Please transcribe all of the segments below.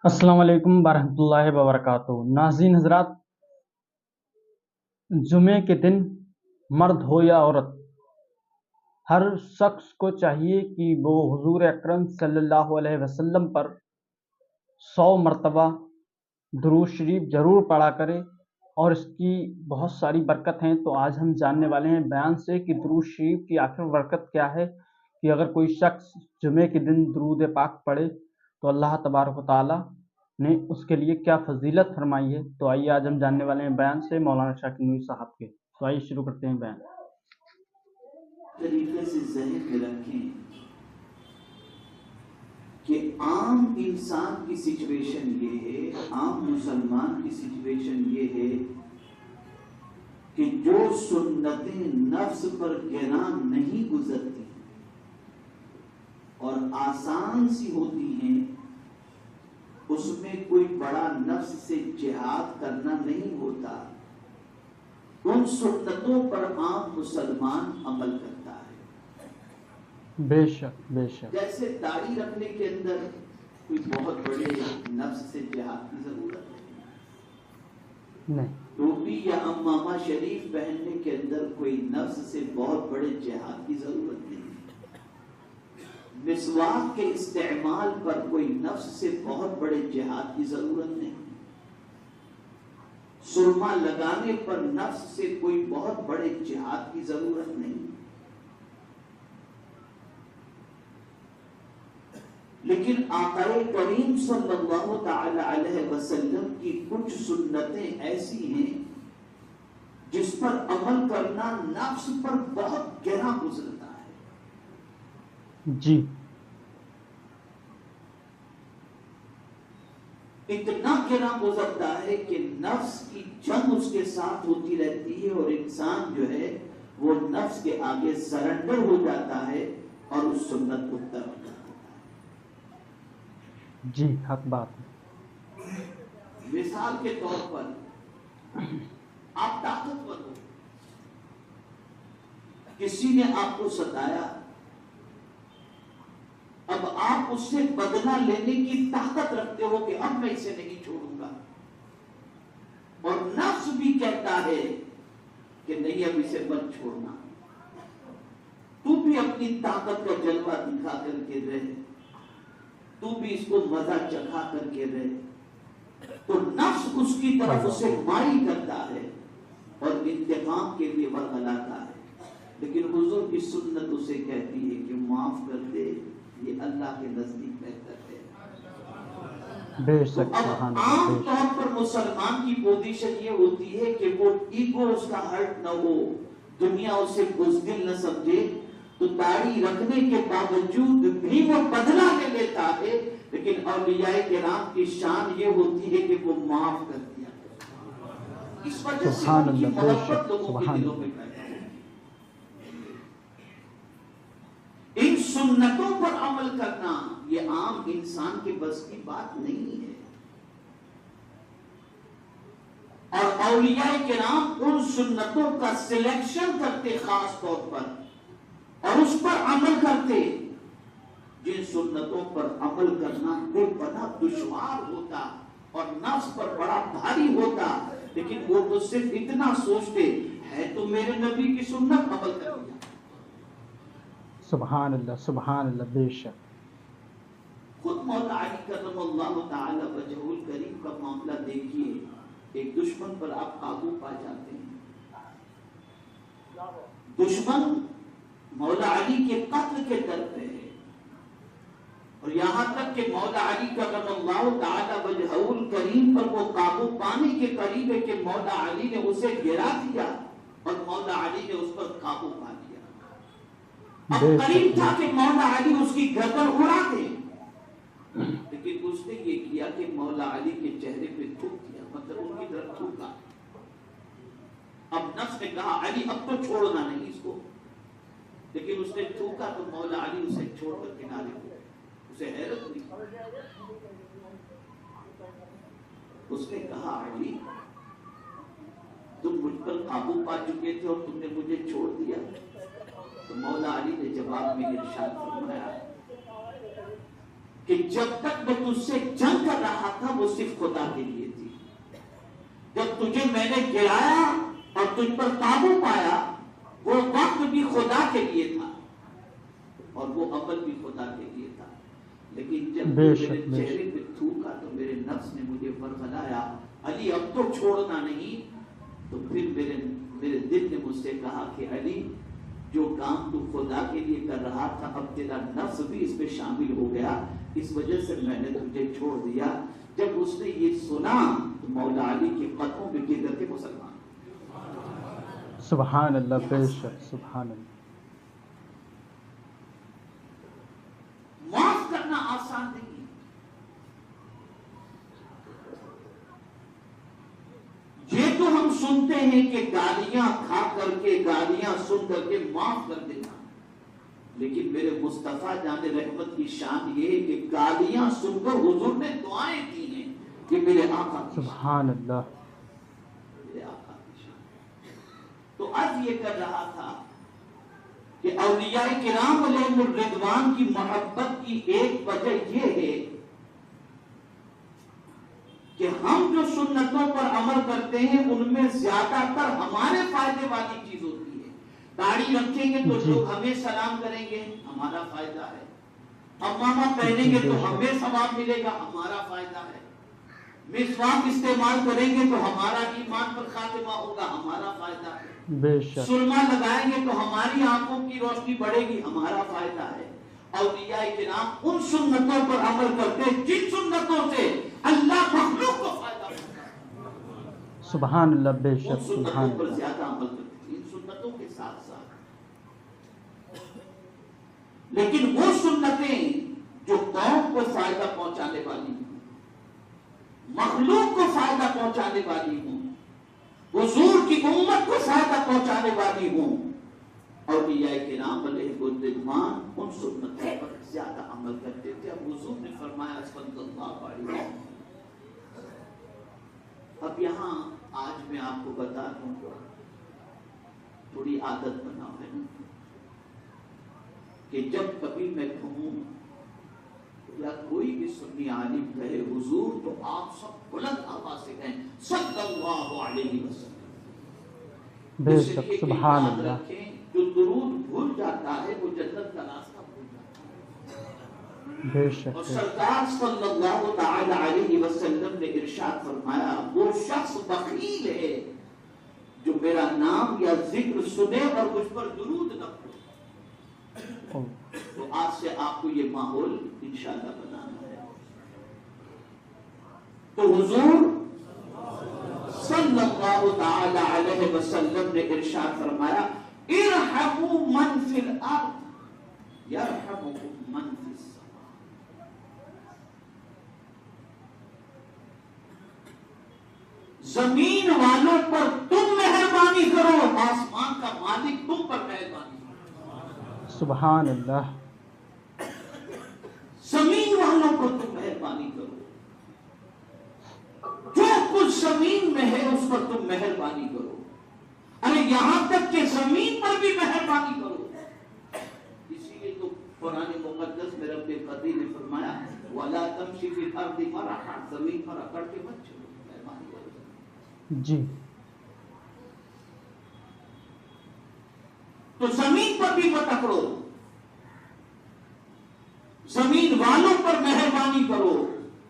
السلام علیکم ورحمۃ اللہ وبرکاتہ۔ ناظرین حضرات، جمعے کے دن مرد ہو یا عورت، ہر شخص کو چاہیے کہ وہ حضور اکرم صلی اللہ علیہ وسلم پر 100 مرتبہ درود شریف ضرور پڑھا کرے، اور اس کی بہت ساری برکت ہیں۔ تو آج ہم جاننے والے ہیں بیان سے کہ درود شریف کی آخر برکت کیا ہے، کہ اگر کوئی شخص جمعے کے دن درود پاک پڑھے تو اللہ تبارک و تعالی نے اس کے لیے کیا فضیلت فرمائی ہے۔ تو آئیے آج ہم جاننے والے ہیں بیان سے مولانا شاکر نوری صاحب کے۔ تو آئیے شروع کرتے ہیں بیان۔ طریقے سے ذہن میں رکھیں کہ عام انسان کی سچویشن یہ ہے، عام مسلمان کی سچویشن یہ ہے کہ جو سنتیں نفس پر گراں نہیں گزرتی اور آسان سی ہوتی ہیں، اس میں کوئی بڑا نفس سے جہاد کرنا نہیں ہوتا، ان سنتوں پر عام مسلمان عمل کرتا ہے۔ بے شک بے شک۔ جیسے داڑھی رکھنے کے اندر کوئی بہت بڑے نفس سے جہاد کی ضرورت نہیں۔ ٹوپی یا امامہ شریف پہننے کے اندر کوئی نفس سے بہت بڑے جہاد کی ضرورت نہیں۔ مسواک کے استعمال پر کوئی نفس سے بہت بڑے جہاد کی ضرورت نہیں۔ سرما لگانے پر نفس سے کوئی بہت بڑے جہاد کی ضرورت نہیں۔ لیکن آقا کریم صلی اللہ تعالی علیہ وسلم کی کچھ سنتیں ایسی ہیں جس پر عمل کرنا نفس پر بہت گہرا گزرتا ہے۔ جی۔ اتنا گہرا گزرتا ہے کہ نفس کی جنگ اس کے ساتھ ہوتی رہتی ہے، اور انسان جو ہے وہ نفس کے آگے سرنڈر ہو جاتا ہے اور اس سنت کو ترک کر دیتا ہے۔ جی حق بات ہے۔ مثال کے طور پر آپ طاقتور ہو، کسی نے آپ کو ستایا، اب آپ اس سے بدلہ لینے کی طاقت رکھتے ہو کہ اب میں اسے نہیں چھوڑوں گا، اور نفس بھی کہتا ہے کہ نہیں اب اسے مت چھوڑنا، تو بھی اپنی طاقت کا جلوہ دکھا کر کے رہے، تو بھی اس کو مزہ چکھا کر کے رہے، تو نفس اس کی طرف اسے مائل کرتا ہے اور انتقام کے لیے ورغلاتا ہے۔ لیکن حضور کی سنت اسے کہتی ہے کہ معاف کر دے، یہ اللہ کے نزدیک بہتر ہے۔ بے شک اب عام طور پر مسلمان کی پوزیشن یہ ہوتی ہے کہ وہ ایگو اس کا ہرٹ نہ ہو، دنیا اسے بزدل نہ سمجھے، تو داڑھی رکھنے کے باوجود بھی وہ بدلہ لے لیتا ہے۔ لیکن اولیاء کرام کی شان یہ ہوتی ہے کہ وہ معاف کر دیا، اس وجہ سے ان کی محبت لوگوں کے دلوں میں پیدا ہے۔ ان سنتوں پر عمل کرنا یہ عام انسان کے بس کی بات نہیں ہے، اور اولیاء کرام ان سنتوں کا سلیکشن کرتے خاص طور پر، اور اس پر عمل کرتے جن سنتوں پر عمل کرنا بے پناہ دشوار ہوتا اور نفس پر بڑا بھاری ہوتا، لیکن وہ تو صرف اتنا سوچتے ہے تو میرے نبی کی سنت عمل کر دیا۔ سبحان اللہ سبحان اللہ۔ بے شک۔ خود مولا علی کرم اللہ تعالی وجہہ الکریم کا معاملہ دیکھیے، ایک دشمن پر آپ قابو پا جاتے ہیں، دشمن مولا علی کے قتل کے در پہ ہے، اور یہاں تک کہ مولا علی کرم اللہ تعالی وجہہ الکریم پر وہ قابو پانے کے قریب ہے کہ مولا علی نے اسے گرا دیا اور مولا علی نے اس پر قابو پا لیا۔ اب قریب تھا کہ مولا علی اس کی گردن اڑا دے، لیکن اس نے یہ کیا کہ مولا علی کے چہرے پہ تھوک دیا، مطلب ان کی طرف تھوکا۔ اب نفس نے کہا علی اب تو چھوڑنا نہیں اس کو، لیکن اس نے تھوکا تو مولا علی اسے چھوڑ کر کنارے ہو گئے۔ اسے حیرت ہوئی، اس نے کہا علی تم مجھ پر قابو پا چکے تھے اور تم نے مجھے چھوڑ دیا؟ تو مولا علی نے جواب میں ارشاد فرمایا کہ جب تک میں تجھ سے جنگ کر رہا تھا وہ صرف خدا کے لیے تھی، جب تجھے میں نے گرایا اور تجھ پر قابو پایا وہ وقت بھی خدا کے لیے تھا اور وہ عمل بھی خدا کے لیے تھا، لیکن جب میرے چہرے پہ تھوکا تو میرے نفس نے مجھے ورغلایا، علی اب تو چھوڑنا نہیں۔ تو پھر میرے دل نے مجھ سے کہا کہ علی جو کام تو خدا کے لیے کر رہا تھا اب تیرا نفس بھی اس میں شامل ہو گیا، اس وجہ سے میں نے تجھے چھوڑ دیا۔ جب اس نے یہ سنا تو مولا علی کے قدموں پہ گر کر کے مسلمان۔ سبحان اللہ، بے شک، سبحان اللہ۔ معاف کرنا آسان نہیں، یہ تو ہم سنتے ہیں کہ گالیاں کھا کر کے، گالیاں سن کر کے معاف کر دینا، لیکن میرے مصطفیٰ جان رحمت کی شان یہ ہے کہ گالیاں سن کر حضور نے دعائیں کی ہیں کہ میرے آقا کی سبحان اللہ، میرے آقا کی شان۔ تو عرض یہ کر رہا تھا کہ اولیاء کرام علیہم الرضوان کی محبت کی ایک وجہ یہ ہے کہ ہم جو سنتوں پر عمل کرتے ہیں ان میں زیادہ تر ہمارے فائدے والی چیز ہوتی ہے۔ داڑھی رکھیں گے تو لوگ ہمیں سلام کریں گے، ہمارا فائدہ ہے۔ امامہ پہنیں گے تو ہمیں ثواب ملے گا، ہمارا فائدہ ہے۔ مسواک استعمال کریں گے تو ہمارا ایمان پر خاتمہ ہوگا، ہمارا فائدہ ہے۔ بے شک، سرما لگائیں گے تو ہماری آنکھوں کی روشنی بڑھے گی، ہمارا فائدہ ہے۔ اولیاء کرام ان سنتوں پر عمل کرتے جن سنتوں سے اللہ مخلوق کو فائدہ ہوتا ہے، سبحان اللہ، بے ان شک، سنتوں سبحان پر اللہ۔ زیادہ عمل کرتے ہیں، ان سنتوں کے ساتھ ساتھ۔ لیکن وہ سنتیں جو قوم کو فائدہ پہنچانے والی ہوں، مخلوق کو فائدہ پہنچانے والی ہوں، حضور کی امت کو فائدہ پہنچانے والی ہوں، اولیاء کرام علیہ الرضوان ان سنتوں پر زیادہ عمل کرتے تھے۔ اب حضور نے فرمایا صلی اللہ علیہ وسلم، اب یہاں آج میں آپ کو بتا دوں، تھوڑی عادت بناؤ ہے نا کہ جب کبھی میں کہوں یا کوئی بھی سنی عالم کہے حضور تو آپ سب بلند آواز سے کہیں صلی اللہ علیہ وسلم۔ بے شک، سبحان یاد اللہ، رکھیں جو درود بھول جاتا ہے وہ جنت کا راستہ بھول جاتا ہے۔ بے شک، اور سرکار صلی اللہ تعالی علیہ وسلم نے ارشاد فرمایا وہ شخص بخیل ہے جو میرا نام یا ذکر سنے اور مجھ پر درود نہ پڑھے۔ تو آج سے آپ کو یہ ماحول انشاءاللہ بنانا ہے۔ تو حضور صلی اللہ تعالی علیہ وسلم نے ارشاد فرمایا ارحموا من فی الارض یرحمکم من فی السماء۔ زمین والوں پر تم مہربانی کرو، آسمان کا مالک تم پر مہربانی کرو۔ سبحان اللہ، زمین والوں پر تم مہربانی کرو، جو کچھ زمین میں ہے اس پر تم مہربانی کرو، ارے یہاں تک کہ زمین پر بھی مہربانی کرو۔ اسی لیے تو قرآن مقدس میں رب قدیر نے فرمایا وَلَا تَمْشِ فِي الْأَرْضِ مَرَحًا، زمین پر اکڑ کے مت چلو، مہربانی کرو۔ جی، تو زمین پر بھی مت اکڑو، زمین والوں پر مہربانی کرو۔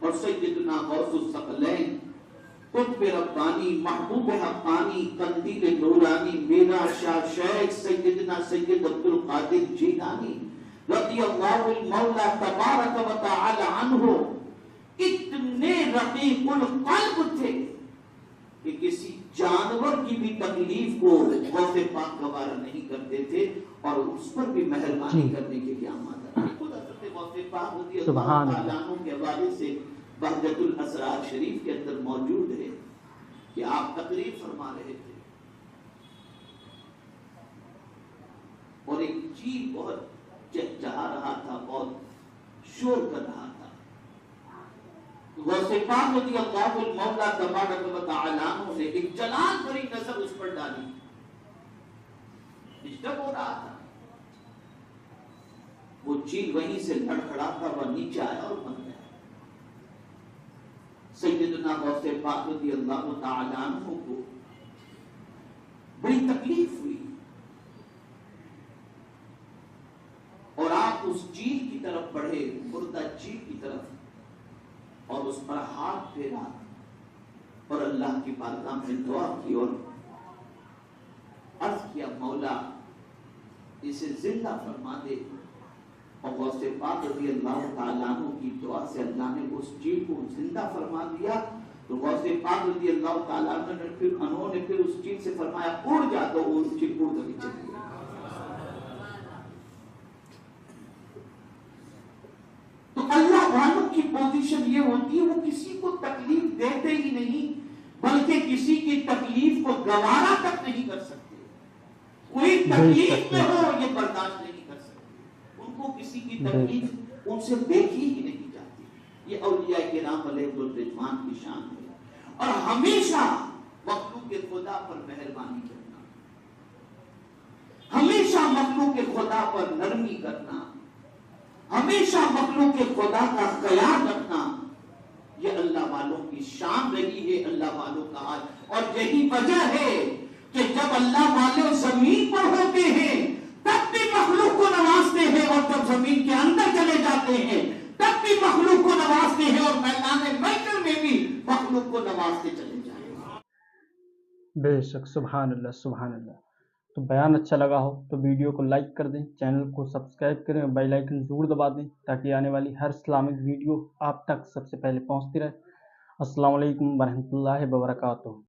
اور سیدنا غوث الثقلین قطب ربانی محبوب حقانی قندیل نورانی میرا شاہ شیخ سیدنا سید عبد القادر جیلانی رضی اللہ المولا تبارک و تعالی عنہ اتنے رقیق القلب تھے کہ کسی جانور کی بھی تکلیف کو غوث پاک گوارا نہیں کرتے تھے اور اس پر بھی مہربانی کرنے کے لیے آمادہ تھے۔ خود حضرت غوث پاک رضی اللہ تعالیٰ عنہ کے حوالے سے بہجت الاسرار شریف کے اندر موجود ہے کہ آپ تقریر فرما رہے تھے اور ایک چیل بہت چہچہا رہا تھا، بہت شور کر رہا تھا۔ غوث پاک رضی اللہ المولا تبارک و تعالی عنہ نے ایک جلال بھری نظر اس پر ڈالی، ڈسٹرب ہو رہا تھا۔ وہ چیل وہیں سے لڑکھڑاتا ہوا نیچے آیا اور مر گیا۔ سیدنا غوث پاک رضی اللہ تعالی عنہ کو بڑی تکلیف ہوئی اور آپ اس چیل کی طرف بڑھے، مردہ چیل کی طرف، اور اس پر ہاتھ پھیرا اور اللہ کی بارگاہ میں دعا کی اور عرض کیا مولا اسے زندہ فرما دے، اور غوث پاک رضی اللہ تعالیٰ عنہ کی دعا سے اللہ نے اس چیل کو زندہ فرما دیا۔ تو غوث پاک رضی اللہ تعالیٰ عنہ نے پھر اس چیل سے فرمایا اڑ جا، تو وہ چیل اڑ کر چلی گئی۔ تو اللہ والوں کی پوزیشن یہ ہوتی ہے وہ کسی کو تکلیف دیتے ہی نہیں، بلکہ کسی کی تکلیف کو گوارا تک نہیں کر سکتے۔ کوئی تکلیف میں ہو یہ برداشت نہیں کر سکتے، ان کو کسی کی تکلیف ان سے دیکھی ہی نہیں جاتی۔ یہ اولیاء کرام علیہ الرضوان کی شان ہے۔ اور ہمیشہ مخلوق خدا پر مہربانی کرنا، ہمیشہ مخلوق خدا پر نرمی کرنا، ہمیشہ مخلوق خدا کا خیال رکھنا، یہ اللہ والوں کی شان رہی ہے، اللہ والوں کا حال۔ اور یہی وجہ ہے کہ جب اللہ والے زمین پر ہوتے ہیں تب بھی مخلوق کو نوازتے ہیں، اور جب زمین کے اندر چلے جاتے ہیں تب بھی مخلوق کو نوازتے ہیں، اور میدان محشر میں بھی مخلوق کو نوازتے چلے جائیں۔ بے شک، سبحان اللہ سبحان اللہ۔ تو بیان اچھا لگا ہو تو ویڈیو کو لائک کر دیں، چینل کو سبسکرائب کریں اور بیل آئیکن ضرور دبا دیں تاکہ آنے والی ہر اسلامک ویڈیو آپ تک سب سے پہلے پہنچتی رہے۔ السلام علیکم ورحمۃ اللہ وبرکاتہ۔